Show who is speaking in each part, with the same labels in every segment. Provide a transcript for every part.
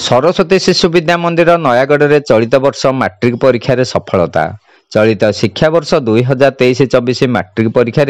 Speaker 1: सरस्वती शिशु विद्या मंदिर नयागढ़ में चलित वर्ष मैट्रिक परीक्षा सफलता। चलित शिक्षावर्ष 2023-24 मैट्रिक परीक्षा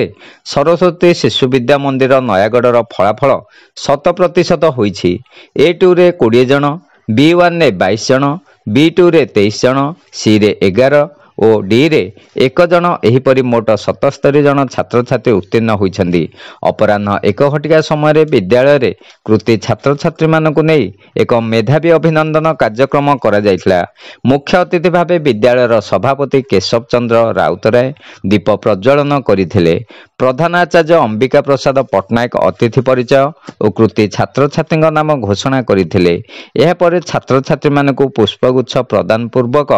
Speaker 1: सरस्वती शिशु विद्या मंदिर नयागढ़ फलाफल 100% होईछि। A2 रे 20 जन, B1 रे 22 जन, B2 रे 23 जन, C रे 11 और डी रे 1 जन, एहीपरि मोट 77 जन छात्र छात्री उत्तीर्ण होइछन्ति। अपराह्न 1 घटिका समय विद्यालय रे कृति छात्र छात्री मानकु नेई एक मेधावी अभिनंदन कार्यक्रम करा जायतिला। मुख्य अतिथि भावे विद्यालयर सभापति केशव चंद्र राउतराय दीप प्रज्वलन करथिले। प्रधानाचार्य अंबिका प्रसाद पट्टनायक अतिथि परिचय और कृति छात्र छात्री नाम घोषणा करथिले। एहा परे छात्र छात्री मानकु पुष्पगुच्छ प्रदान पूर्वक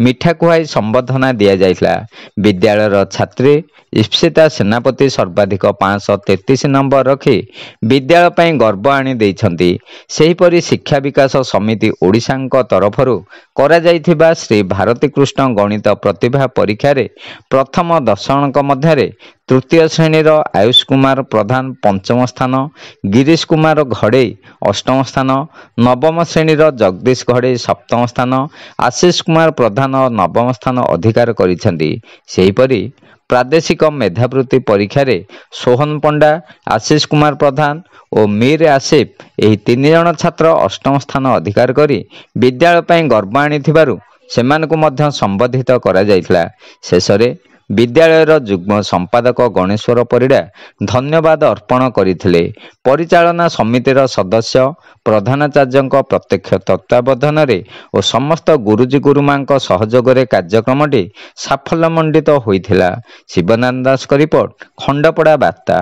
Speaker 1: मिठा खुआई संबर्धना दिया जायतिला। विद्यालयर छात्री इप्सिता सेनापति सर्वाधिक 533 नंबर रखी विद्यालय ପାଇଁ गर्व आनी देइछन्ति। सेहीपरि शिक्षा विकास समिति ओडिशांक तरफरु करा जायथिबा श्री भारती कृष्ण गणित प्रतिभा परीक्षा रे प्रथम 10 जणक मध्यरे तृतीय श्रेणी आयुष कुमार प्रधान 5म स्थान, गिरीश कुमार घड़े 8म स्थान, नवम श्रेणी जगदीश घड़े 7म स्थान, आशीष कुमार प्रधान 9म स्थान अधिकार करिसेंति। सेहीपरि प्रादेशिक मेधावृत्ति परीक्षा रे सोहन पंडा, आशीष कुमार प्रधान और मीर आसिफ एही 3 जण छात्र 8म स्थान अधिकार करी विद्यालय ପାଇଁ गर्व आनिथिबारु सेमानकु मध्य संबोधित करा जायतिला। शेषरे विद्यालयर जुग्म संपादक गणेश्वर परिड़ा धन्यवाद अर्पण करथिले। परिचालना समितिर सदस्य प्रधानाचार्यଙ୍କ प्रत्यक्ष तत्वावधान और समस्त गुरुजी गुरुमांक सहयोग कार्यक्रमटी साफल्यमंडित होइथिला। शिवनारायण दास का रिपोर्ट, खंडपड़ा वार्ता।